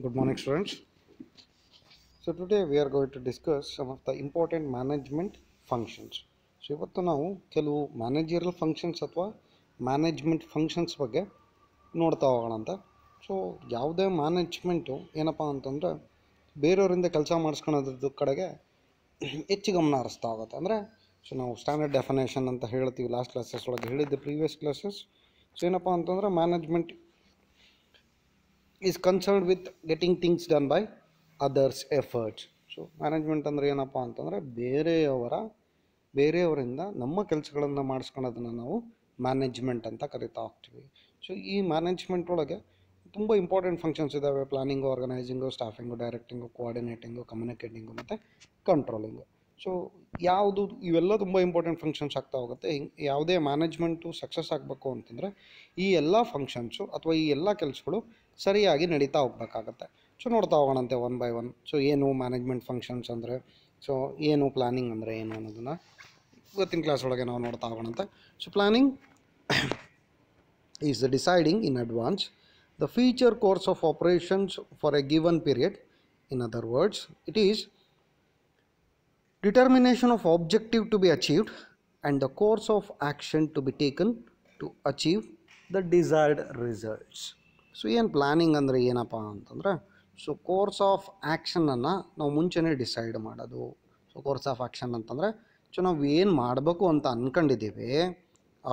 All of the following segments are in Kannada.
Good morning, students. So today we are going to discuss some of the important management functions. So ಇವತ್ತು ನಾವು ಕೆಲವು ಮ್ಯಾನೇಜರಿಯಲ್ ಫಂಕ್ಷನ್ಸ್ ಅಥವಾ ಮ್ಯಾನೇಜ್ಮೆಂಟ್ ಫಂಕ್ಷನ್ಸ್ ಬಗ್ಗೆ ನೋಡ್ತಾ ಹೋಗೋಣ ಅಂತ. ಸೊ ಯಾವುದೇ ಮ್ಯಾನೇಜ್ಮೆಂಟು ಏನಪ್ಪ ಅಂತಂದರೆ ಬೇರೆಯವರಿಂದ ಕೆಲಸ ಮಾಡಿಸ್ಕೊಳ್ಳೋದ್ರ ಕಡೆಗೆ ಹೆಚ್ಚು ಗಮನ ಹರಿಸ್ತಾ ಹೋಗುತ್ತೆ. ಅಂದರೆ ಸೊ ನಾವು ಸ್ಟ್ಯಾಂಡರ್ಡ್ ಡೆಫಿನೇಷನ್ ಅಂತ ಹೇಳ್ತೀವಿ, ಲಾಸ್ಟ್ ಕ್ಲಾಸಸ್ ಒಳಗೆ ಹೇಳಿದ್ದೆ ಪ್ರೀವಿಯಸ್ ಕ್ಲಾಸಸ್. ಸೊ ಏನಪ್ಪ ಅಂತಂದರೆ management is concerned with getting things done by others efforts. So management ಅಂದರೆ ಏನಪ್ಪ ಅಂತಂದರೆ ಬೇರೆಯವರಿಂದ ನಮ್ಮ ಕೆಲಸಗಳನ್ನು ಮಾಡಿಸ್ಕೊಳ್ಳೋದನ್ನು ನಾವು ಮ್ಯಾನೇಜ್ಮೆಂಟ್ ಅಂತ ಕರಿತಾ ಹೋಗ್ತೀವಿ. ಸೊ ಈ ಮ್ಯಾನೇಜ್ಮೆಂಟ್ ಒಳಗೆ ತುಂಬ ಇಂಪಾರ್ಟೆಂಟ್ ಫಂಕ್ಷನ್ಸ್ ಇದ್ದಾವೆ: ಪ್ಲಾನಿಂಗು, ಆರ್ಗನೈಸಿಂಗು, ಸ್ಟಾಫಿಂಗು, ಡೈರೆಕ್ಟಿಂಗು, ಕೋಆರ್ಡಿನೇಟಿಂಗು, ಕಮ್ಯುನಿಕೇಟಿಂಗು ಮತ್ತು ಕಂಟ್ರೋಲಿಂಗು. ಸೊ ಇವೆಲ್ಲ ತುಂಬ ಇಂಪಾರ್ಟೆಂಟ್ ಫಂಕ್ಷನ್ಸ್ ಆಗ್ತಾ ಹೋಗುತ್ತೆ. ಯಾವುದೇ ಮ್ಯಾನೇಜ್ಮೆಂಟು ಸಕ್ಸಸ್ ಆಗಬೇಕು ಅಂತಂದರೆ ಈ ಎಲ್ಲ ಫಂಕ್ಷನ್ಸು ಅಥವಾ ಈ ಎಲ್ಲ ಕೆಲಸಗಳು ಸರಿಯಾಗಿ ನಡೀತಾ ಹೋಗ್ಬೇಕಾಗತ್ತೆ. ಸೊ ನೋಡ್ತಾ ಹೋಗೋಣಂತೆ ಒನ್ ಬೈ ಒನ್. ಸೊ ಏನು ಮ್ಯಾನೇಜ್ಮೆಂಟ್ ಫಂಕ್ಷನ್ಸ್ ಅಂದರೆ, ಸೊ ಏನು ಪ್ಲಾನಿಂಗ್ ಅಂದರೆ ಏನು ಅನ್ನೋದನ್ನು ಇವತ್ತಿನ ಕ್ಲಾಸ್ ಒಳಗೆ ನಾವು ನೋಡ್ತಾ ಹೋಗೋಣಂತೆ. So planning is deciding in advance the future course of operations for a given period. In other words, it is determination of objective to be achieved and the course of action to be taken to achieve the desired results. So ಏನು ಪ್ಲಾನಿಂಗ್ ಅಂದರೆ ಏನಪ್ಪ ಅಂತಂದರೆ, ಸೊ ಕೋರ್ಸ್ ಆಫ್ ಆ್ಯಕ್ಷನನ್ನು ನಾವು ಮುಂಚೆನೇ ಡಿಸೈಡ್ ಮಾಡೋದು. ಸೊ ಕೋರ್ಸ್ ಆಫ್ ಆ್ಯಕ್ಷನ್ ಅಂತಂದರೆ ಸೊ ನಾವು ಏನು ಮಾಡಬೇಕು ಅಂತ ಅಂದ್ಕೊಂಡಿದ್ದೀವಿ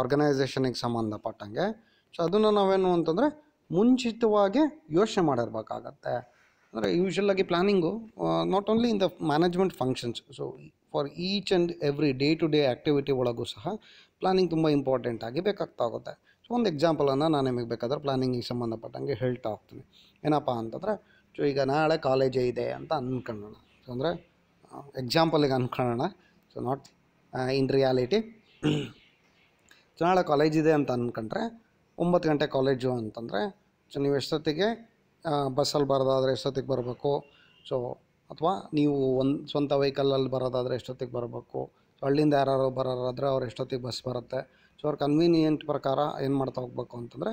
ಆರ್ಗನೈಸೇಷನಿಗೆ ಸಂಬಂಧಪಟ್ಟಂಗೆ, ಸೊ ಅದನ್ನು ನಾವೇನು ಅಂತಂದರೆ ಮುಂಚಿತವಾಗಿ ಯೋಚನೆ ಮಾಡಿರ್ಬೇಕಾಗತ್ತೆ. ಅಂದರೆ ಯೂಶ್ವಲಾಗಿ planning not only in the management functions, so for each and every day to day activity ಒಳಗೂ ಸಹ ಪ್ಲಾನಿಂಗ್ ತುಂಬ ಇಂಪಾರ್ಟೆಂಟ್ ಆಗಿ ಬೇಕಾಗ್ತಾ ಹೋಗುತ್ತೆ. ಸೊ ಒಂದು ಎಕ್ಸಾಂಪಲನ್ನು ನಾನು ನಿಮಗೆ ಬೇಕಾದ್ರೆ ಪ್ಲಾನಿಂಗಿಗೆ ಸಂಬಂಧಪಟ್ಟಂಗೆ ಹೇಳ್ತಾ ಹೋಗ್ತೀನಿ. ಏನಪ್ಪ ಅಂತಂದರೆ, ಸೊ ಈಗ ನಾಳೆ ಕಾಲೇಜೇ ಇದೆ ಅಂತ ಅಂದ್ಕೊಳ್ಳೋಣ. ಸೊ ಅಂದರೆ ಎಕ್ಸಾಂಪಲಿಗೆ ಅಂದ್ಕೊಳ್ಳೋಣ, so not in reality. So ನಾಳೆ ಕಾಲೇಜ್ ಇದೆ ಅಂತ ಅಂದ್ಕೊಂಡ್ರೆ 9 ಗಂಟೆ ಕಾಲೇಜು ಅಂತಂದರೆ, ಸೊ ನೀವು ಎಷ್ಟೊತ್ತಿಗೆ ಬಸ್ಸಲ್ಲಿ ಬರೋದಾದರೆ ಎಷ್ಟೊತ್ತಿಗೆ ಬರಬೇಕು, ಸೊ ಅಥವಾ ನೀವು ಒಂದು ಸ್ವಂತ ವೆಹಿಕಲಲ್ಲಿ ಬರೋದಾದರೆ ಎಷ್ಟೊತ್ತಿಗೆ ಬರಬೇಕು, ಸೊ ಹಳ್ಳಿಯಿಂದ ಯಾರು ಬರೋರಾದರೆ ಅವ್ರು ಎಷ್ಟೊತ್ತಿಗೆ ಬಸ್ ಬರುತ್ತೆ. ಸೊ ಅವ್ರ ಕನ್ವೀನಿಯೆಂಟ್ ಪ್ರಕಾರ ಏನು ಮಾಡ್ತಾ ಹೋಗ್ಬೇಕು ಅಂತಂದರೆ,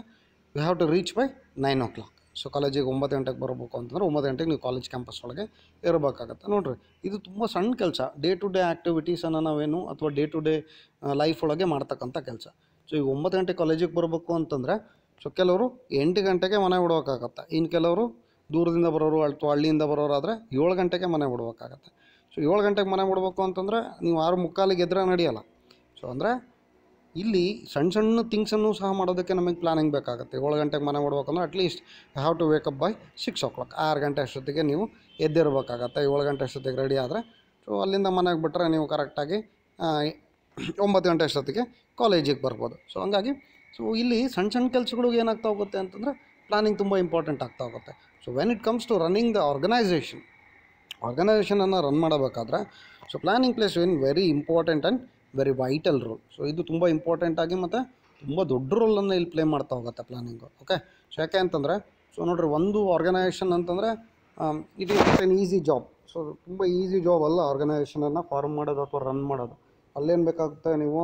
you have to reach by 9 o'clock. So ಕಾಲೇಜಿಗೆ 9 ಗಂಟೆಗೆ ಬರಬೇಕು ಅಂತಂದರೆ 9 ಗಂಟೆಗೆ ನೀವು ಕಾಲೇಜ್ ಕ್ಯಾಂಪಸ್ ಒಳಗೆ ಇರಬೇಕಾಗತ್ತೆ. ನೋಡಿರಿ, ಇದು ತುಂಬ ಸಣ್ಣ ಕೆಲಸ. ಡೇ ಟು ಡೇ ಆ್ಯಕ್ಟಿವಿಟೀಸನ್ನು ನಾವೇನು ಅಥವಾ ಡೇ ಟು ಡೇ ಲೈಫ್ ಒಳಗೆ ಮಾಡ್ತಕ್ಕಂಥ ಕೆಲಸ. ಸೊ ಈಗ 9 ಗಂಟೆ ಕಾಲೇಜಿಗೆ ಬರಬೇಕು ಅಂತಂದರೆ, ಸೊ ಕೆಲವರು 8 ಗಂಟೆಗೆ ಮನೆ ಬಿಡ್ಬೇಕಾಗತ್ತೆ. ಇನ್ನು ಕೆಲವರು ದೂರದಿಂದ ಬರೋರು ಅಥವಾ ಹಳ್ಳಿಯಿಂದ ಬರೋರಾದರೆ 7 ಗಂಟೆಗೆ ಮನೆ ಬಿಡ್ಬೇಕಾಗತ್ತೆ. ಸೊ 7 ಗಂಟೆಗೆ ಮನೆ ಬಿಡ್ಬೇಕು ಅಂತಂದರೆ ನೀವು 6:45 ಎದ್ರೆ ನಡೆಯೋಲ್ಲ. ಸೊ ಅಂದರೆ ಇಲ್ಲಿ ಸಣ್ಣ ಸಣ್ಣ ಥಿಂಗ್ಸನ್ನು ಸಹ ಮಾಡೋದಕ್ಕೆ ನಮಗೆ ಪ್ಲಾನಿಂಗ್ ಬೇಕಾಗುತ್ತೆ. 7 ಗಂಟೆಗೆ ಮನೆ ಬಿಡ್ಬೇಕಂದ್ರೆ at least I have to wake up by 6 o'clock. 6 ಗಂಟೆ ಅಷ್ಟೊತ್ತಿಗೆ ನೀವು ಎದ್ದಿರಬೇಕಾಗತ್ತೆ. 7 ಗಂಟೆ ಅಷ್ಟೊತ್ತಿಗೆ ರೆಡಿ ಆದರೆ ಸೊ ಅಲ್ಲಿಂದ ಮನೆಗೆ ಬಿಟ್ಟರೆ ನೀವು ಕರೆಕ್ಟಾಗಿ 9 ಗಂಟೆ ಅಷ್ಟೊತ್ತಿಗೆ ಕಾಲೇಜಿಗೆ ಬರ್ಬೋದು. ಸೊ ಹಂಗಾಗಿ ಸೊ ಇಲ್ಲಿ ಸಣ್ಣ ಸಣ್ಣ ಕೆಲಸಗಳಿಗೆ ಏನಾಗ್ತಾ ಹೋಗುತ್ತೆ ಅಂತಂದರೆ ಪ್ಲಾನಿಂಗ್ ತುಂಬ ಇಂಪಾರ್ಟೆಂಟ್ ಆಗ್ತಾ ಹೋಗುತ್ತೆ. So when it comes to running the ಆರ್ಗನೈಸೇಷನನ್ನು ರನ್ ಮಾಡಬೇಕಾದ್ರೆ so planning plays very important and very vital role. So ಇದು ತುಂಬ ಇಂಪಾರ್ಟೆಂಟಾಗಿ ಮತ್ತು ತುಂಬ ದೊಡ್ಡ ರೋಲನ್ನು ಇಲ್ಲಿ ಪ್ಲೇ ಮಾಡ್ತಾ ಹೋಗುತ್ತೆ ಪ್ಲಾನಿಂಗು. ಓಕೆ, ಸೊ ಯಾಕೆ ಅಂತಂದರೆ, ಸೊ ನೋಡಿರಿ, ಒಂದು ಆರ್ಗನೈಸೇಷನ್ ಅಂತಂದರೆ it is not N easy job. So ತುಂಬ ಈಸಿ ಜಾಬ್ ಅಲ್ಲ ಆರ್ಗನೈಸೇಷನನ್ನು ಫಾರ್ಮ್ ಮಾಡೋದು ಅಥವಾ ರನ್ ಮಾಡೋದು. ಅಲ್ಲೇನು ಬೇಕಾಗುತ್ತೆ, ನೀವು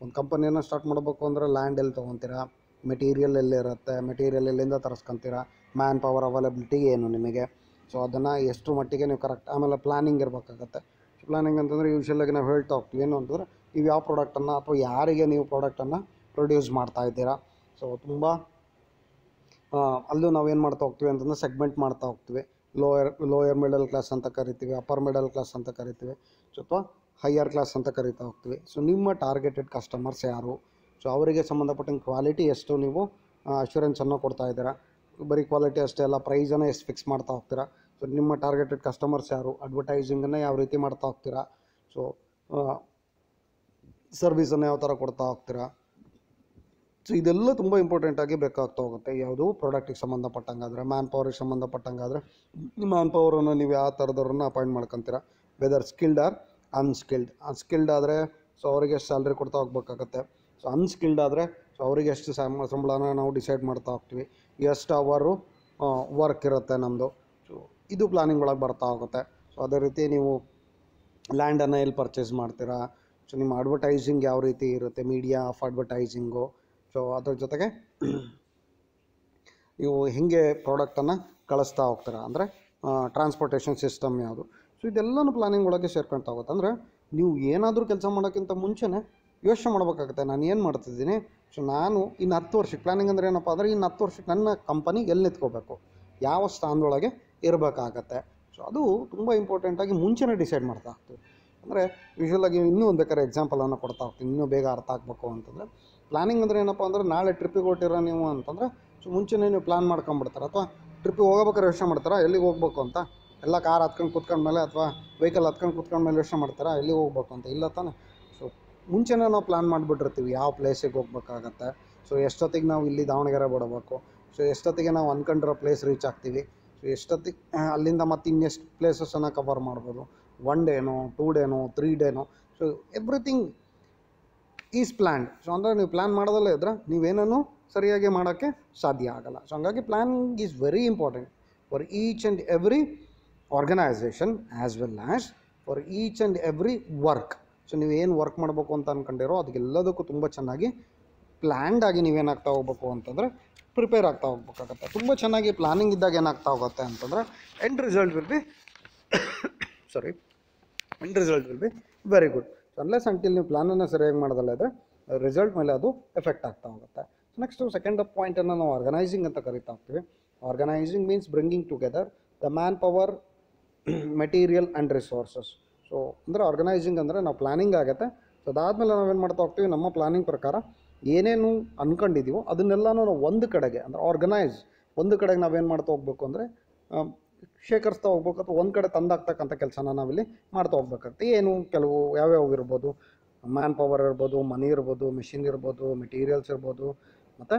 ಒಂದು ಕಂಪನಿಯನ್ನು ಸ್ಟಾರ್ಟ್ ಮಾಡಬೇಕು ಅಂದರೆ ಲ್ಯಾಂಡ್ ಎಲ್ಲಿ ತೊಗೊತೀರಾ, ಮೆಟೀರಿಯಲ್ ಎಲ್ಲಿರುತ್ತೆ, ಮೆಟೀರಿಯಲ್ ಎಲ್ಲಿಂದ ತರಿಸ್ಕೊತೀರಾ, ಮ್ಯಾನ್ ಪವರ್ ಅವೈಲಬಿಲಿಟಿ ಏನು ನಿಮಗೆ, ಸೊ ಅದನ್ನು ಎಷ್ಟು ಮಟ್ಟಿಗೆ ನೀವು ಕರೆಕ್ಟ್. ಆಮೇಲೆ ಪ್ಲಾನಿಂಗ್ ಇರಬೇಕಾಗತ್ತೆ. ಸೊ ಪ್ಲಾನಿಂಗ್ ಅಂತಂದರೆ ಯೂಶ್ವಲಾಗಿ ನಾವು ಹೇಳ್ತಾ ಹೋಗ್ತೀವಿ ಏನು ಅಂತಂದರೆ, ನೀವು ಯಾವ ಪ್ರಾಡಕ್ಟನ್ನು ಅಥವಾ ಯಾರಿಗೆ ನೀವು ಪ್ರಾಡಕ್ಟನ್ನು ಪ್ರೊಡ್ಯೂಸ್ ಮಾಡ್ತಾ ಇದ್ದೀರಾ. ಸೊ ತುಂಬ ಅಲ್ಲೂ ನಾವೇನು ಮಾಡ್ತಾ ಹೋಗ್ತೀವಿ ಅಂತಂದರೆ ಸೆಗ್ಮೆಂಟ್ ಮಾಡ್ತಾ ಹೋಗ್ತೀವಿ. ಲೋಯರ್ ಮಿಡಲ್ ಕ್ಲಾಸ್ ಅಂತ ಕರಿತೀವಿ, ಅಪ್ಪರ್ ಮಿಡಲ್ ಕ್ಲಾಸ್ ಅಂತ ಕರಿತೀವಿ, ಸೊ ಅಥವಾ ಹೈಯರ್ ಕ್ಲಾಸ್ ಅಂತ ಕರಿತಾ ಹೋಗ್ತೀವಿ. ಸೊ ನಿಮ್ಮ ಟಾರ್ಗೆಟೆಡ್ ಕಸ್ಟಮರ್ಸ್ ಯಾರು, ಸೊ ಅವರಿಗೆ ಸಂಬಂಧಪಟ್ಟಂಗೆ ಕ್ವಾಲಿಟಿ ಎಷ್ಟು ನೀವು ಅಶ್ಯೂರೆನ್ಸನ್ನು ಕೊಡ್ತಾ ಇದ್ದೀರಾ. ಬರೀ ಕ್ವಾಲಿಟಿ ಅಷ್ಟೇ ಅಲ್ಲ, ಪ್ರೈಸನ್ನು ಎಷ್ಟು ಫಿಕ್ಸ್ ಮಾಡ್ತಾ ಹೋಗ್ತೀರಾ. ಸೊ ನಿಮ್ಮ ಟಾರ್ಗೆಟೆಡ್ ಕಸ್ಟಮರ್ಸ್ ಯಾರು, ಅಡ್ವರ್ಟೈಸಿಂಗನ್ನು ಯಾವ ರೀತಿ ಮಾಡ್ತಾ ಹೋಗ್ತೀರಾ, ಸೊ ಸರ್ವಿಸನ್ನು ಯಾವ ಥರ ಕೊಡ್ತಾ ಹೋಗ್ತೀರಾ. ಸೊ ಇದೆಲ್ಲ ತುಂಬ ಇಂಪಾರ್ಟೆಂಟಾಗಿ ಬೇಕಾಗ್ತಾ ಹೋಗುತ್ತೆ. ಯಾವುದು ಪ್ರಾಡಕ್ಟಿಗೆ ಸಂಬಂಧಪಟ್ಟಂಗಾದರೆ, ಮ್ಯಾನ್ ಪವರಿಗೆ ಸಂಬಂಧಪಟ್ಟಂಗಾದರೆ ಮ್ಯಾನ್ ಪವರನ್ನು ನೀವು ಯಾವ ಥರದವ್ರನ್ನ ಅಪಾಯಿಂಟ್ ಮಾಡ್ಕೊತೀರಾ, ವೆದರ್ ಸ್ಕಿಲ್ಡ್ ಆರ್ ಅನ್ಸ್ಕಿಲ್ಡ್ ಆದರೆ ಸೊ ಅವರಿಗೆ ಎಷ್ಟು ಸ್ಯಾಲ್ರಿ ಕೊಡ್ತಾ ಹೋಗ್ಬೇಕಾಗತ್ತೆ. ಸೊ ಅನ್ಸ್ಕಿಲ್ಡ್ ಆದರೆ ಸೊ ಅವರಿಗೆ ಎಷ್ಟು ಸಂಬಳನ ನಾವು ಡಿಸೈಡ್ ಮಾಡ್ತಾ ಹೋಗ್ತೀವಿ, ಎಷ್ಟು ಅವರು ವರ್ಕ್ ಇರುತ್ತೆ ನಮ್ಮದು. ಸೊ ಇದು ಪ್ಲಾನಿಂಗ್ ಒಳಗೆ ಬರ್ತಾ ಹೋಗುತ್ತೆ. ಸೊ ಅದೇ ರೀತಿ ನೀವು ಲ್ಯಾಂಡನ್ನು ಎಲ್ಲಿ ಪರ್ಚೇಸ್ ಮಾಡ್ತೀರಾ, ಸೊ ನಿಮ್ಮ ಅಡ್ವರ್ಟೈಸಿಂಗ್ ಯಾವ ರೀತಿ ಇರುತ್ತೆ, ಮೀಡಿಯಾ ಆಫ್ ಅಡ್ವರ್ಟೈಸಿಂಗು. ಸೊ ಅದ್ರ ಜೊತೆಗೆ ನೀವು ಹೇಗೆ ಪ್ರಾಡಕ್ಟನ್ನು ಕಳಿಸ್ತಾ ಹೋಗ್ತೀರಾ, ಅಂದರೆ ಟ್ರಾನ್ಸ್ಪೋರ್ಟೇಷನ್ ಸಿಸ್ಟಮ್ ಯಾವುದು. ಸೊ ಇದೆಲ್ಲನೂ ಪ್ಲಾನಿಂಗ್ ಒಳಗೆ ಸೇರ್ಕೊಳ್ತಾ ಹೋಗುತ್ತೆ. ಅಂದರೆ ನೀವು ಏನಾದರೂ ಕೆಲಸ ಮಾಡೋಕ್ಕಿಂತ ಮುಂಚೆನೇ ಯೋಚನೆ ಮಾಡಬೇಕಾಗುತ್ತೆ, ನಾನು ಏನು ಮಾಡ್ತಿದ್ದೀನಿ. ಸೊ ನಾನು ಇನ್ನು 10 ವರ್ಷಕ್ಕೆ ಪ್ಲಾನಿಂಗ್ ಅಂದರೆ ಏನಪ್ಪ ಅಂದರೆ ಇನ್ನು 10 ವರ್ಷಕ್ಕೆ ನನ್ನ ಕಂಪನಿ ಎಲ್ಲಿ ನಿಂತ್ಕೋಬೇಕು, ಯಾವ ಸ್ಥಾನದೊಳಗೆ ಇರಬೇಕಾಗತ್ತೆ. ಸೊ ಅದು ತುಂಬ ಇಂಪಾರ್ಟೆಂಟಾಗಿ ಮುಂಚೆನೇ ಡಿಸೈಡ್ ಮಾಡ್ತಾ ಹೋಗ್ತೀವಿ. ಅಂದರೆ ಯೂಶ್ವಲಾಗಿ ಇನ್ನೂ ಒಂದು ಬೇಕಾದ್ರೆ ಎಕ್ಸಾಂಪಲನ್ನು ಕೊಡ್ತಾ ಹೋಗ್ತೀನಿ, ಇನ್ನೂ ಬೇಗ ಅರ್ಥ ಆಗಬೇಕು ಅಂತಂದರೆ. ಪ್ಲಾನಿಂಗ್ ಅಂದರೆ ಏನಪ್ಪ ಅಂದರೆ ನಾಳೆ ಟ್ರಿಪ್ಪಿಗೆ ಹೊಟ್ಟಿರೋ ನೀವು ಅಂತಂದರೆ ಸೊ ಮುಂಚೆನೇ ನೀವು ಪ್ಲ್ಯಾನ್ ಮಾಡ್ಕೊಂಬಿಡ್ತಾರೆ, ಅಥವಾ ಟ್ರಿಪ್ಪಿಗೆ ಹೋಗ್ಬೇಕಾದ್ರೆ ಯೋಚನೆ ಮಾಡ್ತಾರಾ ಎಲ್ಲಿಗೆ ಹೋಗ್ಬೇಕು ಅಂತ. ಎಲ್ಲ ಕಾರ್ ಹತ್ಕೊಂಡು ಕೂತ್ಕೊಂಡ್ಮೇಲೆ ಅಥವಾ ವೆಹಿಕಲ್ ಹತ್ಕೊಂಡು ಕೂತ್ಕೊಂಡ್ಮೇಲೆ ಯೋಚನೆ ಮಾಡ್ತಾರಾ ಎಲ್ಲಿಗೆ ಹೋಗ್ಬೇಕು ಅಂತ, ಇಲ್ಲ ತಾನೆ. ಸೊ ಮುಂಚೆನೇ ನಾವು ಪ್ಲ್ಯಾನ್ ಮಾಡಿಬಿಟ್ಟಿರ್ತೀವಿ ಯಾವ ಪ್ಲೇಸಿಗೆ ಹೋಗ್ಬೇಕಾಗತ್ತೆ. ಸೊ ಎಷ್ಟೊತ್ತಿಗೆ ನಾವು ಇಲ್ಲಿ ದಾವಣಗೆರೆ ಬಿಡಬೇಕು, ಸೊ ಎಷ್ಟೊತ್ತಿಗೆ ನಾವು ಅಂದ್ಕೊಂಡಿರೋ ಪ್ಲೇಸ್ ರೀಚ್ ಆಗ್ತೀವಿ, ಸೊ ಎಷ್ಟೊತ್ತಿಗೆ ಅಲ್ಲಿಂದ ಮತ್ತೆ ಇನ್ನೆಷ್ಟು ಪ್ಲೇಸಸನ್ನು ಕವರ್ ಮಾಡ್ಬೋದು, 1 ಡೇನೋ 2 ಡೇನೋ 3 ಡೇನೋ. So everything is planned. So ಅಂದರೆ ನೀವು ಪ್ಲ್ಯಾನ್ ಮಾಡೋದಲ್ಲೇ ಇದ್ದರೆ ನೀವೇನೂ ಸರಿಯಾಗಿ ಮಾಡೋಕ್ಕೆ ಸಾಧ್ಯ ಆಗಲ್ಲ. ಸೊ ಹಂಗಾಗಿ planning is very important for each and every organisation as well as for each and every work. So ನೀವು ಏನು ವರ್ಕ್ ಮಾಡಬೇಕು ಅಂತ ಅಂದ್ಕೊಂಡಿರೋ ಅದಕ್ಕೆಲ್ಲದಕ್ಕೂ ತುಂಬ ಚೆನ್ನಾಗಿ ಪ್ಲ್ಯಾಂಡ್ ಆಗಿ ನೀವೇನಾಗ್ತಾ ಹೋಗ್ಬೇಕು ಅಂತಂದರೆ ಪ್ರಿಪೇರ್ ಆಗ್ತಾ ಹೋಗ್ಬೇಕಾಗತ್ತೆ. ತುಂಬ ಚೆನ್ನಾಗಿ ಪ್ಲಾನಿಂಗ್ ಇದ್ದಾಗ ಏನಾಗ್ತಾ ಹೋಗುತ್ತೆ ಅಂತಂದರೆ end result will be very good. So unless until ನೀವು ಪ್ಲಾನನ್ನು ಸರಿಯಾಗಿ ಮಾಡೋದಲ್ಲ ಇದ್ದರೆ ರಿಸಲ್ಟ್ ಮೇಲೆ ಅದು ಎಫೆಕ್ಟ್ ಆಗ್ತಾ ಹೋಗುತ್ತೆ. ಸೊ ನೆಕ್ಸ್ಟು ಸೆಕೆಂಡ್ ಪಾಯಿಂಟನ್ನು ನಾವು ಆರ್ಗನೈಸಿಂಗ್ ಅಂತ ಕರಿತಾ ಹೋಗ್ತೀವಿ. Organising means bringing together the manpower, material and resources. So ಅಂದರೆ ಆರ್ಗನೈಸಿಂಗ್ ಅಂದರೆ ನಾವು ಪ್ಲಾನಿಂಗ್ ಆಗುತ್ತೆ. ಸೊ ಅದಾದಮೇಲೆ ನಾವೇನು ಮಾಡ್ತಾ ಹೋಗ್ತೀವಿ, ನಮ್ಮ ಪ್ಲಾನಿಂಗ್ ಪ್ರಕಾರ ಏನೇನು ಅಂದ್ಕೊಂಡಿದ್ದೀವೋ ಅದನ್ನೆಲ್ಲನೂ ನಾವು ಒಂದು ಕಡೆಗೆ ಅಂದರೆ ಆರ್ಗನೈಸ್ ಒಂದು ಕಡೆಗೆ ನಾವೇನು ಮಾಡ್ತಾ ಹೋಗ್ಬೇಕು ಅಂದರೆ ಶೇಖರಿಸ್ತಾ ಹೋಗ್ಬೇಕು, ಅಥವಾ ಒಂದು ಕಡೆ ತಂದಾಗ್ತಕ್ಕಂಥ ಕೆಲಸನ ನಾವಿಲ್ಲಿ ಮಾಡ್ತಾ ಹೋಗ್ಬೇಕಾಗುತ್ತೆ. ಏನು ಕೆಲವು ಯಾವ್ಯಾವ ಇರ್ಬೋದು, ಮ್ಯಾನ್ ಪವರ್ ಇರ್ಬೋದು, ಮನಿ ಇರ್ಬೋದು, ಮಿಷಿನ್ ಇರ್ಬೋದು, ಮೆಟೀರಿಯಲ್ಸ್ ಇರ್ಬೋದು, ಮತ್ತು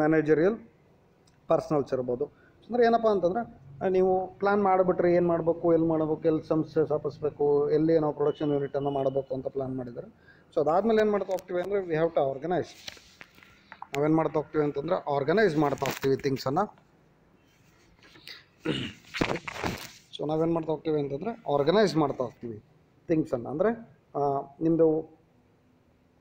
ಮ್ಯಾನೇಜರಿಯಲ್ ಪರ್ಸ್ನಲ್ಸ್ ಇರ್ಬೋದು. ಅಂದರೆ ಏನಪ್ಪ ಅಂತಂದರೆ ನೀವು ಪ್ಲ್ಯಾನ್ ಮಾಡಿಬಿಟ್ರೆ ಏನು ಮಾಡಬೇಕು, ಎಲ್ಲಿ ಮಾಡಬೇಕು, ಎಲ್ಲಿ ಸಂಸ್ಥೆ ಸ್ಥಾಪಿಸ್ಬೇಕು, ಎಲ್ಲಿ ನಾವು ಪ್ರೊಡಕ್ಷನ್ ಯೂನಿಟನ್ನು ಮಾಡಬೇಕು ಅಂತ ಪ್ಲ್ಯಾನ್ ಮಾಡಿದ್ದಾರೆ. ಸೊ ಅದಾದಮೇಲೆ ಏನು ಮಾಡ್ತಾ ಹೋಗ್ತೀವಿ ಅಂದರೆ ವಿ ಹ್ಯಾವ್ ಟು ಆರ್ಗನೈಸ್. ನಾವೇನು ಮಾಡ್ತಾ ಹೋಗ್ತೀವಿ ಅಂತಂದರೆ ಆರ್ಗನೈಸ್ ಮಾಡ್ತಾ ಹೋಗ್ತೀವಿ ಥಿಂಗ್ಸನ್ನು. ಸೊ ನಾವೇನು ಮಾಡ್ತಾ ಹೋಗ್ತೀವಿ ಅಂತಂದರೆ ಆರ್ಗನೈಸ್ ಮಾಡ್ತಾ ಹೋಗ್ತೀವಿ ಥಿಂಗ್ಸನ್ನು. ಅಂದರೆ ನಿಮ್ಮದು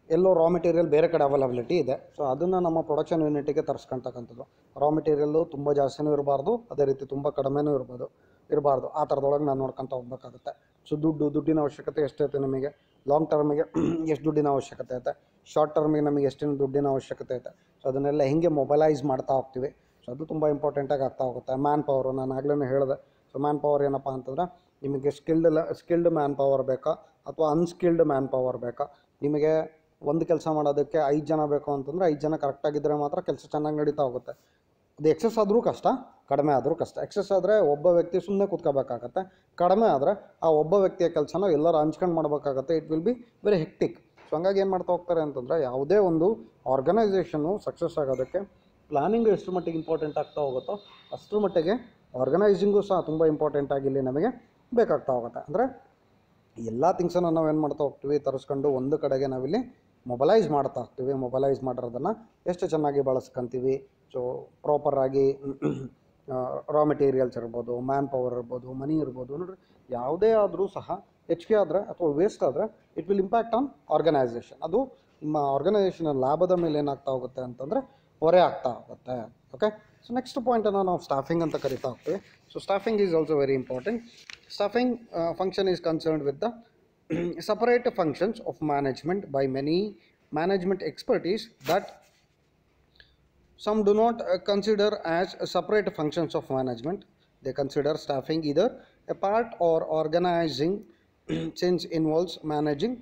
ಎಲ್ಲೋ ರಾ ಮೆಟೀರಿಯಲ್ ಬೇರೆ ಕಡೆ ಅವೈಲಬಿಲಿಟಿ ಇದೆ, ಸೊ ಅದನ್ನು ನಮ್ಮ ಪ್ರೊಡಕ್ಷನ್ ಯೂನಿಟಿಗೆ ತರಿಸ್ಕೊಳ್ತಕ್ಕಂಥದ್ದು. ರಾ ಮೆಟೀರಿಯಲ್ಲು ತುಂಬ ಜಾಸ್ತಿನೂ ಇರಬಾರ್ದು, ಅದೇ ರೀತಿ ತುಂಬ ಕಡಿಮೆನೂ ಇರಬಾರ್ದು. ಆ ಥರದೊಳಗೆ ನಾನು ನೋಡ್ಕೊತ ಹೋಗ್ಬೇಕಾಗುತ್ತೆ. ಸೊ ದುಡ್ಡಿನ ಅವಶ್ಯಕತೆ ಎಷ್ಟೈತೆ ನಿಮಗೆ, ಲಾಂಗ್ ಟರ್ಮಿಗೆ ಎಷ್ಟು ದುಡ್ಡಿನ ಅವಶ್ಯಕತೆ ಐತೆ, ಶಾರ್ಟ್ ಟರ್ಮಿಗೆ ನಮಗೆ ಎಷ್ಟು ದುಡ್ಡಿನ ಅವಶ್ಯಕತೆ ಐತೆ. ಸೊ ಅದನ್ನೆಲ್ಲ ಹೇಗೆ ಮೊಬಲೈಸ್ ಮಾಡ್ತಾ ಹೋಗ್ತೀವಿ. ಸೊ ಅದು ತುಂಬ ಇಂಪಾರ್ಟೆಂಟಾಗಿ ಆಗ್ತಾ ಹೋಗುತ್ತೆ. ಮ್ಯಾನ್ ಪವರು ನಾನು ಆಗಲೇ ಹೇಳಿದೆ. ಸೊ ಮ್ಯಾನ್ ಪವರ್ ಏನಪ್ಪ ಅಂತಂದರೆ ನಿಮಗೆ ಸ್ಕಿಲ್ಡ್ ಮ್ಯಾನ್ ಪವರ್ ಬೇಕಾ ಅಥವಾ ಅನ್ಸ್ಕಿಲ್ಡ್ ಮ್ಯಾನ್ ಪವರ್ ಬೇಕಾ. ನಿಮಗೆ ಒಂದು ಕೆಲಸ ಮಾಡೋದಕ್ಕೆ 5 ಜನ ಬೇಕು ಅಂತಂದರೆ 5 ಜನ ಕರೆಕ್ಟಾಗಿದ್ದರೆ ಮಾತ್ರ ಕೆಲಸ ಚೆನ್ನಾಗಿ ನಡೀತಾ ಹೋಗುತ್ತೆ. ಅದು ಎಕ್ಸಸ್ ಆದರೂ ಕಷ್ಟ, ಕಡಿಮೆ ಆದರೂ ಕಷ್ಟ. ಎಕ್ಸಸ್ ಆದರೆ ಒಬ್ಬ ವ್ಯಕ್ತಿ ಸುಮ್ಮನೆ ಕೂತ್ಕೋಬೇಕಾಗತ್ತೆ, ಕಡಿಮೆ ಆದರೆ ಆ ಒಬ್ಬ ವ್ಯಕ್ತಿಯ ಕೆಲಸನ ಎಲ್ಲರೂ ಹಂಚ್ಕೊಂಡು ಮಾಡಬೇಕಾಗತ್ತೆ. It will be very hectic. So ಹಂಗಾಗಿ ಏನು ಮಾಡ್ತಾ ಹೋಗ್ತಾರೆ ಅಂತಂದರೆ ಯಾವುದೇ ಒಂದು ಆರ್ಗನೈಸೇಷನ್ನು ಸಕ್ಸಸ್ ಆಗೋದಕ್ಕೆ ಪ್ಲಾನಿಂಗು ಎಷ್ಟು ಮಟ್ಟಿಗೆ ಇಂಪಾರ್ಟೆಂಟ್ ಆಗ್ತಾ ಹೋಗುತ್ತೋ ಅಷ್ಟರ ಮಟ್ಟಿಗೆ ಆರ್ಗನೈಸಿಂಗು ಸಹ ತುಂಬ ಇಂಪಾರ್ಟೆಂಟಾಗಿ ಇಲ್ಲಿ ನಮಗೆ ಬೇಕಾಗ್ತಾ ಹೋಗುತ್ತೆ. ಅಂದರೆ ಎಲ್ಲ ಥಿಂಗ್ಸನ್ನು ನಾವೇನು ಮಾಡ್ತಾ ಹೋಗ್ತೀವಿ, ತರಿಸ್ಕೊಂಡು ಒಂದು ಕಡೆಗೆ ನಾವಿಲ್ಲಿ ಮೊಬಲೈಸ್ ಮಾಡ್ತಾ ಹೋಗ್ತೀವಿ. ಮೊಬಲೈಸ್ ಮಾಡಿರೋದನ್ನು ಎಷ್ಟು ಚೆನ್ನಾಗಿ ಬಳಸ್ಕೊತೀವಿ. ಸೊ ಪ್ರಾಪರಾಗಿ ರಾ ಮೆಟೀರಿಯಲ್ಸ್ ಇರ್ಬೋದು, ಮ್ಯಾನ್ ಪವರ್ ಇರ್ಬೋದು, ಮನಿ ಇರ್ಬೋದು. ನೋಡಿರಿ, ಯಾವುದೇ ಆದರೂ ಸಹ ಹೆಚ್ಚಿಗೆ ಆದರೆ ಅಥವಾ ವೇಸ್ಟ್ ಆದರೆ it will impact on organisation. ಅದು ನಿಮ್ಮ ಆರ್ಗನೈಸೇಷನ್ ಲಾಭದ ಮೇಲೆ ಏನಾಗ್ತಾ ಹೋಗುತ್ತೆ ಅಂತಂದರೆ ಹೊರೆ ಆಗ್ತಾ ಹೋಗುತ್ತೆ. ಓಕೆ. ಸೊ ನೆಕ್ಸ್ಟ್ ಪಾಯಿಂಟನ್ನು ನಾವು ಸ್ಟಾಫಿಂಗ್ ಅಂತ ಕರಿತಾ ಹೋಗ್ತೀವಿ. So staffing is also very important. Staffing function is concerned with the separate functions of management by many management expertise that some do not consider as separate functions of management. They consider staffing either a part or organizing since involves managing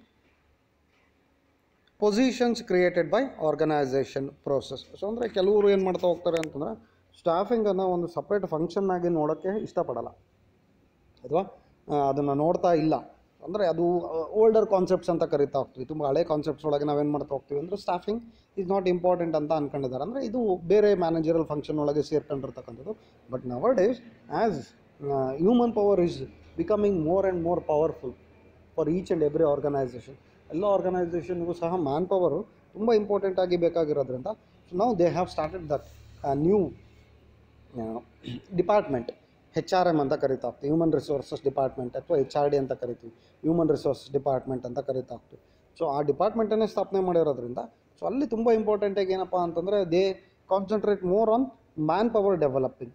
positions created by organization process. So ಅಂದರೆ ಕೆಲವರು ಏನು ಮಾಡ್ತಾ ಹೋಗ್ತಾರೆ ಅಂತಂದರೆ ಸ್ಟಾಫಿಂಗನ್ನು ಒಂದು ಸಪ್ರೇಟ್ ಫಂಕ್ಷನ್ನಾಗಿ ನೋಡೋಕ್ಕೆ ಇಷ್ಟಪಡಲ್ಲ, ಅಥವಾ ಅದನ್ನು ನೋಡ್ತಾ ಇಲ್ಲ. ಅಂದರೆ ಅದು ಓಲ್ಡರ್ ಕಾನ್ಸೆಪ್ಟ್ಸ್ ಅಂತ ಕರಿತಾ ಹೋಗ್ತೀವಿ. ತುಂಬ ಹಳೆ ಕಾನ್ಸೆಪ್ಟ್ಸ್ ಒಳಗೆ ನಾವೇನು ಮಾಡ್ತಾ ಹೋಗ್ತೀವಿ ಅಂದರೆ ಸ್ಟಾಫಿಂಗ್ ಈಸ್ ನಾಟ್ ಇಂಪಾರ್ಟೆಂಟ್ ಅಂತ ಅಂದ್ಕೊಂಡಿದ್ದಾರೆ. ಅಂದರೆ ಇದು ಬೇರೆ ಮ್ಯಾನೇಜರಲ್ ಫಂಕ್ಷನ್ ಒಳಗೆ ಸೇರ್ಕೊಂಡಿರ್ತಕ್ಕಂಥದ್ದು. But nowadays as human power is becoming more and more powerful for each and every organisation. ಎಲ್ಲ ಆರ್ಗನೈಸೇಷನ್ಗೂ ಸಹ ಮ್ಯಾನ್ ಪವರು ತುಂಬ ಇಂಪಾರ್ಟೆಂಟಾಗಿ ಬೇಕಾಗಿರೋದ್ರಿಂದ ಸೊ ನಾವು they have started that new department, HRM ಅಂತ ಕರಿತಾ ಹೋಗ್ತೀವಿ. ಹ್ಯೂಮನ್ ರಿಸೋರ್ಸಸ್ ಡಿಪಾರ್ಟ್ಮೆಂಟ್ ಅಥವಾ HRD ಅಂತ ಕರಿತೀವಿ. ಹ್ಯೂಮನ್ ರಿಸೋರ್ಸಸ್ ಡಿಪಾರ್ಟ್ಮೆಂಟ್ ಅಂತ ಕರಿತಾ ಹೋಗ್ತೀವಿ. ಸೊ ಆ ಡಿಪಾರ್ಟ್ಮೆಂಟನ್ನೇ ಸ್ಥಾಪನೆ ಮಾಡಿರೋದ್ರಿಂದ ಸೊ ಅಲ್ಲಿ ತುಂಬ ಇಂಪಾರ್ಟೆಂಟಾಗಿ ಏನಪ್ಪ ಅಂತಂದರೆ they concentrate more on man power developing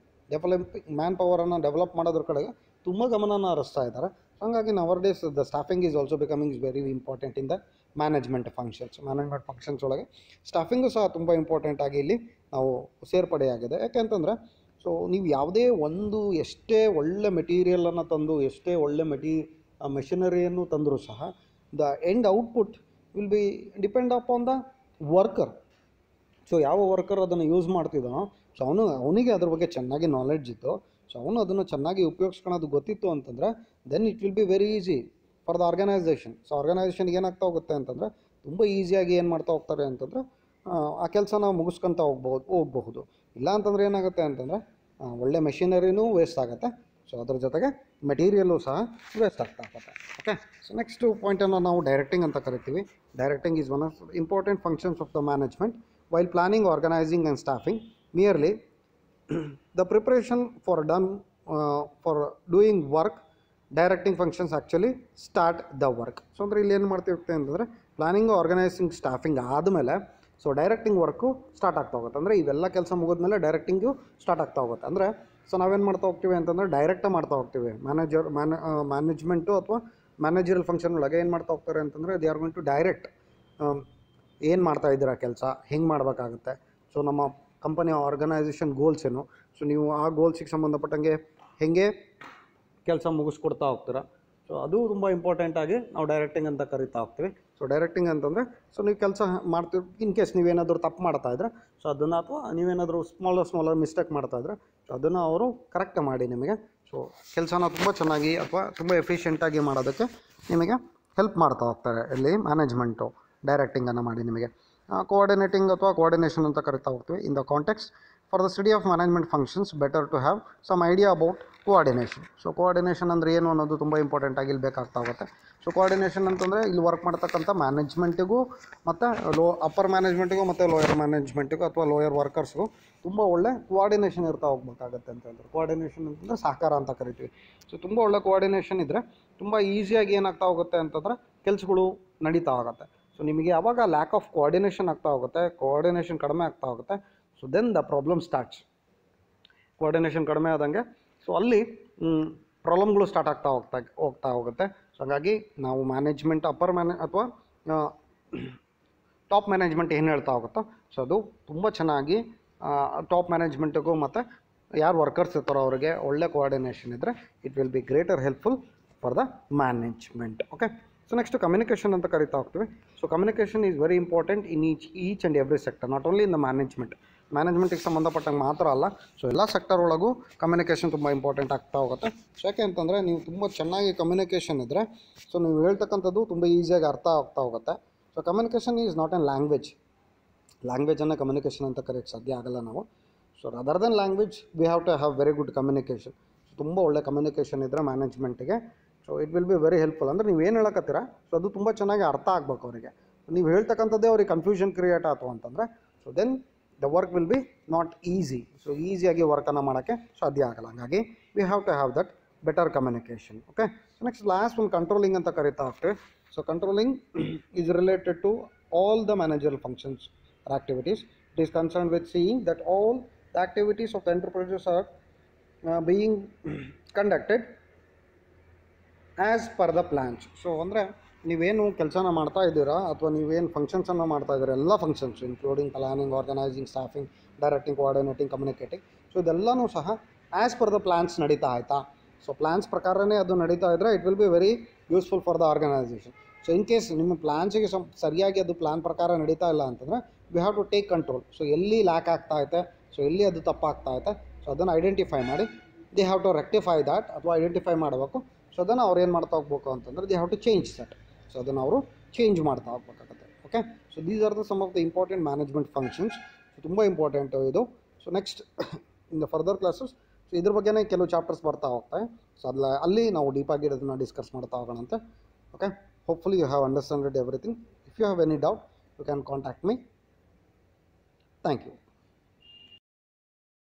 man ಪವರನ್ನು ಡೆವಲಪ್ ಮಾಡೋದ್ರ ಕಡೆಗೆ ತುಂಬ ಗಮನನ ಹರಿಸ್ತಾ ಇದ್ದಾರೆ. ಹಾಗಾಗಿ nowadays the staffing is also becoming very important in the management functions ಒಳಗೆ ಸ್ಟಾಫಿಂಗು ಸಹ ತುಂಬ ಇಂಪಾರ್ಟೆಂಟ್ ಆಗಿ ಇಲ್ಲಿ ನಾವು ಸೇರ್ಪಡೆಯಾಗಿದೆ. ಯಾಕೆಂತಂದರೆ ಸೊ ನೀವು ಯಾವುದೇ ಒಂದು ಎಷ್ಟೇ ಒಳ್ಳೆ ಮೆಟೀರಿಯಲನ್ನು ತಂದು ಎಷ್ಟೇ ಒಳ್ಳೆ ಮೆಷಿನರಿಯನ್ನು ತಂದರೂ ಸಹ the end output will be depend upon the worker. So ಯಾವ ವರ್ಕರ್ ಅದನ್ನು ಯೂಸ್ ಮಾಡ್ತಿದ್ದಾನೋ ಸೊ ಅವನಿಗೆ ಅದ್ರ ಬಗ್ಗೆ ಚೆನ್ನಾಗಿ ನಾಲೆಡ್ಜ್ ಇತ್ತು, ಸೊ ಅವನು ಅದನ್ನು ಚೆನ್ನಾಗಿ ಉಪಯೋಗಿಸ್ಕೊಳ್ಳೋದು ಗೊತ್ತಿತ್ತು ಅಂತಂದರೆ then it will be very easy for the organisation. So ಆರ್ಗನೈಸೇಷನ್ಗೆ ಏನಾಗ್ತಾ ಹೋಗುತ್ತೆ ಅಂತಂದರೆ ತುಂಬ ಈಸಿಯಾಗಿ ಏನು ಮಾಡ್ತಾ ಹೋಗ್ತಾರೆ ಅಂತಂದರೆ ಆ ಕೆಲಸನ ಮುಗಿಸ್ಕೊತ ಹೋಗಬಹುದು. ಇಲ್ಲ ಅಂತಂದರೆ ಏನಾಗುತ್ತೆ ಅಂತಂದರೆ ಒಳ್ಳೆ ಮೆಷಿನರಿನೂ ವೇಸ್ಟ್ ಆಗುತ್ತೆ, ಸೊ ಅದ್ರ ಜೊತೆಗೆ ಮೆಟೀರಿಯಲ್ಲು ಸಹ ವೇಸ್ಟ್ ಆಗ್ತಾ ಹೋಗುತ್ತೆ. ಓಕೆ, ಸೊ ನೆಕ್ಸ್ಟ್ ಪಾಯಿಂಟನ್ನು ನಾವು ಡೈರೆಕ್ಟಿಂಗ್ ಅಂತ ಕರಿತೀವಿ. Directing is one of important functions of the management while planning, organising and staffing. Merely the preparation for doing work, directing functions actually start the work. So ಅಂದರೆ ಇಲ್ಲಿ ಏನು ಮಾಡ್ತಿರುತ್ತೆ ಅಂತಂದರೆ ಪ್ಲಾನಿಂಗು, ಆರ್ಗನೈಸಿಂಗ್, ಸ್ಟಾಫಿಂಗ್ ಆದಮೇಲೆ ಸೊ ಡೈರೆಕ್ಟಿಂಗ್ ವರ್ಕು ಸ್ಟಾರ್ಟ್ ಆಗ್ತಾ ಹೋಗುತ್ತೆ. ಅಂದರೆ ಇವೆಲ್ಲ ಕೆಲಸ ಮುಗಿದ್ಮೇಲೆ ಡೈರೆಕ್ಟಿಂಗು ಸ್ಟಾರ್ಟ್ ಆಗ್ತಾ ಹೋಗುತ್ತೆ. ಅಂದರೆ ಸೊ ನಾವೇನು ಮಾಡ್ತಾ ಹೋಗ್ತೀವಿ ಅಂತಂದರೆ ಡೈರೆಕ್ಟಾಗಿ ಮಾಡ್ತಾ ಹೋಗ್ತೀವಿ. ಮ್ಯಾನೇಜ್ಮೆಂಟು ಅಥವಾ ಮ್ಯಾನೇಜರಲ್ ಫಂಕ್ಷನ್ ಒಳಗೆ ಏನು ಮಾಡ್ತಾ ಹೋಗ್ತಾರೆ ಅಂತಂದರೆ they are going to direct ಏನು ಮಾಡ್ತಾ ಇದ್ದೀರಾ ಕೆಲಸ, ಹೆಂಗೆ ಮಾಡಬೇಕಾಗುತ್ತೆ, ಸೊ ನಮ್ಮ ಕಂಪನಿಯ ಆರ್ಗನೈಸೇಷನ್ ಗೋಲ್ಸ್ ಏನು, ಸೊ ನೀವು ಆ ಗೋಲ್ಸಿಗೆ ಸಂಬಂಧಪಟ್ಟಂಗೆ ಹೇಗೆ ಕೆಲಸ ಮುಗಿಸ್ಕೊಡ್ತಾ ಹೋಗ್ತೀರಾ. ಸೊ ಅದು ತುಂಬ ಇಂಪಾರ್ಟೆಂಟಾಗಿ ನಾವು ಡೈರೆಕ್ಟಿಂಗ್ ಅಂತ ಕರಿತಾ ಹೋಗ್ತೀವಿ. ಸೊ ಡೈರೆಕ್ಟಿಂಗ್ ಅಂತಂದರೆ ಸೊ ನೀವು ಕೆಲಸ ಮಾಡ್ತೀವಿ, ಇನ್ ಕೇಸ್ ನೀವೇನಾದರೂ ತಪ್ಪು ಮಾಡ್ತಾಯಿದ್ರೆ ಸೊ ಅದನ್ನು, ಅಥವಾ ನೀವೇನಾದರೂ ಸ್ಮಾಲರ್ ಮಿಸ್ಟೇಕ್ ಮಾಡ್ತಾಯಿದ್ರೆ ಸೊ ಅದನ್ನು ಅವರು ಕರೆಕ್ಟ್ ಮಾಡಿ ನಿಮಗೆ ಸೊ ಕೆಲಸನ ತುಂಬ ಚೆನ್ನಾಗಿ ಅಥವಾ ತುಂಬ ಎಫಿಷಿಯೆಂಟಾಗಿ ಮಾಡೋದಕ್ಕೆ ನಿಮಗೆ ಹೆಲ್ಪ್ ಮಾಡ್ತಾ ಹೋಗ್ತಾರೆ. ಇಲ್ಲಿ ಮ್ಯಾನೇಜ್ಮೆಂಟು ಡೈರೆಕ್ಟಿಂಗನ್ನು ಮಾಡಿ ನಿಮಗೆ ಕೋಆರ್ಡಿನೇಟಿಂಗ್ ಅಥವಾ ಕೋಆರ್ಡಿನೇಷನ್ ಅಂತ ಕರಿತಾ ಹೋಗ್ತೀವಿ. In the context for the study of management functions better to have some idea about coordination. So coordination ಅಂದರೆ ಏನು ಅನ್ನೋದು ತುಂಬ ಇಂಪಾರ್ಟೆಂಟಾಗಿ ಇಲ್ಲಿ ಬೇಕಾಗ್ತಾ ಹೋಗುತ್ತೆ. ಸೊ ಕೋಆರ್ಡಿನೇಷನ್ ಅಂತಂದರೆ ಇಲ್ಲಿ ವರ್ಕ್ ಮಾಡ್ತಕ್ಕಂಥ ಮ್ಯಾನೇಜ್ಮೆಂಟಿಗೂ ಮತ್ತು ಅಪ್ಪರ್ ಮ್ಯಾನೇಜ್ಮೆಂಟಿಗೂ ಮತ್ತು ಲೋಯರ್ ಮ್ಯಾನೇಜ್ಮೆಂಟಿಗೂ ಅಥವಾ ಲೋಯರ್ ವರ್ಕರ್ಸ್ಗೂ ತುಂಬ ಒಳ್ಳೆ ಕೋಆರ್ಡಿನೇಷನ್ ಇರ್ತಾ ಹೋಗ್ಬೇಕಾಗತ್ತೆ ಅಂತ ಹೇಳ್ತಾರೆ. ಕೋಆರ್ಡಿನೇಷನ್ ಅಂತಂದರೆ ಸಹಕಾರ ಅಂತ ಕರಿತೀವಿ. ಸೊ ತುಂಬ ಒಳ್ಳೆ ಕೋಆರ್ಡಿನೇಷನ್ ಇದ್ದರೆ ತುಂಬ ಈಸಿಯಾಗಿ ಏನಾಗ್ತಾ ಹೋಗುತ್ತೆ ಅಂತಂದರೆ ಕೆಲಸಗಳು ನಡೀತಾ ಹೋಗುತ್ತೆ. ಸೊ ನಿಮಗೆ ಯಾವಾಗ ಲ್ಯಾಕ್ ಆಫ್ ಕೋಆರ್ಡಿನೇಷನ್ ಆಗ್ತಾ ಹೋಗುತ್ತೆ, ಕೋಆರ್ಡಿನೇಷನ್ ಕಡಿಮೆ ಆಗ್ತಾ ಹೋಗುತ್ತೆ, so then the problem starts. Coordination ಕಡಿಮೆ ಆದಂಗೆ ಸೊ ಅಲ್ಲಿ ಪ್ರಾಬ್ಲಮ್ಗಳು ಸ್ಟಾರ್ಟ್ ಹೋಗ್ತಾ ಹೋಗುತ್ತೆ. ಸೊ ಹಾಗಾಗಿ ನಾವು ಮ್ಯಾನೇಜ್ಮೆಂಟ್ ಅಥವಾ ಟಾಪ್ ಮ್ಯಾನೇಜ್ಮೆಂಟ್ ಏನು ಹೇಳ್ತಾ ಹೋಗುತ್ತೋ ಸೊ ಅದು ತುಂಬ ಚೆನ್ನಾಗಿ ಟಾಪ್ ಮ್ಯಾನೇಜ್ಮೆಂಟಿಗೂ ಮತ್ತು ಯಾರು ವರ್ಕರ್ಸ್ ಇರ್ತಾರೋ ಅವರಿಗೆ ಒಳ್ಳೆ ಕೋಆರ್ಡಿನೇಷನ್ ಇದ್ದರೆ it will be greater helpful for the management. Okay, so next communication ಅಂತ ಕರಿತಾ ಹೋಗ್ತೀವಿ. So communication is very important in each and every sector, not only in the ಮ್ಯಾನೇಜ್ಮೆಂಟಿಗೆ ಸಂಬಂಧಪಟ್ಟಂಗೆ ಮಾತ್ರ ಅಲ್ಲ, ಸೊ ಎಲ್ಲ ಸೆಕ್ಟರ್ ಒಳಗೂ ಕಮ್ಯುನಿಕೇಷನ್ ತುಂಬ ಇಂಪಾರ್ಟೆಂಟ್ ಆಗ್ತಾ ಹೋಗುತ್ತೆ. ಸೊ ಯಾಕೆ ಅಂತಂದರೆ ನೀವು ತುಂಬ ಚೆನ್ನಾಗಿ ಕಮ್ಯುನಿಕೇಷನ್ ಇದ್ದರೆ ಸೊ ನೀವು ಹೇಳ್ತಕ್ಕಂಥದ್ದು ತುಂಬ ಈಸಿಯಾಗಿ ಅರ್ಥ ಆಗ್ತಾ ಹೋಗುತ್ತೆ. So communication is not an ಲ್ಯಾಂಗ್ವೇಜನ್ನು ಕಮ್ಯುನಿಕೇಷನ್ ಅಂತ ಕರೆಯೋಕ್ಕೆ ಸಾಧ್ಯ ಆಗಲ್ಲ ನಾವು. So other than language we have to have very good communication. ತುಂಬ ಒಳ್ಳೆ ಕಮ್ಯುನಿಕೇಷನ್ ಇದ್ದರೆ ಮ್ಯಾನೇಜ್ಮೆಂಟಿಗೆ so it will be very helpful. ಅಂದರೆ ನೀವು ಏನು ಹೇಳಕತ್ತೀರಾ ಸೊ ಅದು ತುಂಬ ಚೆನ್ನಾಗಿ ಅರ್ಥ ಆಗಬೇಕು ಅವರಿಗೆ. ನೀವು ಹೇಳ್ತಕ್ಕಂಥದ್ದೇ ಅವ್ರಿಗೆ ಕನ್ಫ್ಯೂಷನ್ ಕ್ರಿಯೇಟ್ ಆಯಿತು ಅಂತಂದರೆ so then the work will be not easy. So ಈಸಿಯಾಗಿ ವರ್ಕನ್ನು ಮಾಡೋಕ್ಕೆ ಸಾಧ್ಯ ಆಗಲ್ಲ. ಹಾಗಾಗಿ we have to have that better communication. Okay, so next last ಒಂದು ಕಂಟ್ರೋಲಿಂಗ್ ಅಂತ ಕರಿತಾ ಹೋಗ್ತೀವಿ. So controlling is related to all the managerial functions or activities. It is concern with seeing that all the activities of the enterprises are being conducted as per the plans. So ಅಂದರೆ ನೀವೇನು ಕೆಲಸನ ಮಾಡ್ತಾ ಇದ್ದೀರಾ ಅಥವಾ ನೀವೇನು ಫಂಕ್ಷನ್ಸನ್ನು ಮಾಡ್ತಾ ಇದ್ದೀರಾ, ಎಲ್ಲ functions including planning, organising, staffing, directing, coordinating, communicating, so ಇದೆಲ್ಲನೂ ಸಹ ಆ್ಯಸ್ ಪರ್ ದ ಪ್ಲ್ಯಾನ್ಸ್ ನಡೀತಾ ಆಯಿತಾ. ಸೊ ಪ್ಲ್ಯಾನ್ಸ್ ಪ್ರಕಾರನೇ ಅದು ನಡೀತಾ ಇದ್ದರೆ it will be very useful for the organisation. So in case ನಿಮ್ಮ ಪ್ಲ್ಯಾನ್ಸಿಗೆ ಸರಿಯಾಗಿ ಅದು ಪ್ಲ್ಯಾನ್ ಪ್ರಕಾರ ನಡೀತಾ ಇಲ್ಲ ಅಂತಂದರೆ we have to take control. So ಎಲ್ಲಿ ಲ್ಯಾಕ್ ಆಗ್ತಾ ಐತೆ, ಸೊ ಎಲ್ಲಿ ಅದು ತಪ್ಪಾಗ್ತಾ ಐತೆ, ಸೊ ಅದನ್ನು ಐಡೆಂಟಿಫೈ ಮಾಡಿ they have to rectify that ಅಥವಾ ಐಡೆಂಟಿಫೈ ಮಾಡಬೇಕು. ಸೊ ಅದನ್ನು ಅವ್ರು ಏನು ಮಾಡ್ತಾ ಹೋಗ್ಬೇಕು ಅಂತಂದರೆ they have to change that. So ಅದನ್ನು ಅವರು ಚೇಂಜ್ ಮಾಡ್ತಾ ಹೋಗ್ಬೇಕಾಗತ್ತೆ. Okay, so these are the some of the important management functions. So ತುಂಬ ಇಂಪಾರ್ಟೆಂಟು ಇದು. So next in the further classes so ಇದ್ರ ಬಗ್ಗೆನೇ ಕೆಲವು ಚಾಪ್ಟರ್ಸ್ ಬರ್ತಾ ಹೋಗ್ತಾರೆ. ಸೊ ಅಲ್ಲಿ ನಾವು ಡೀಪಾಗಿ ಅದನ್ನು ಡಿಸ್ಕಸ್ ಮಾಡ್ತಾ ಹೋಗೋಣಂತೆ. Okay, hopefully you have understanded everything. If you have any doubt you can contact me. Thank you.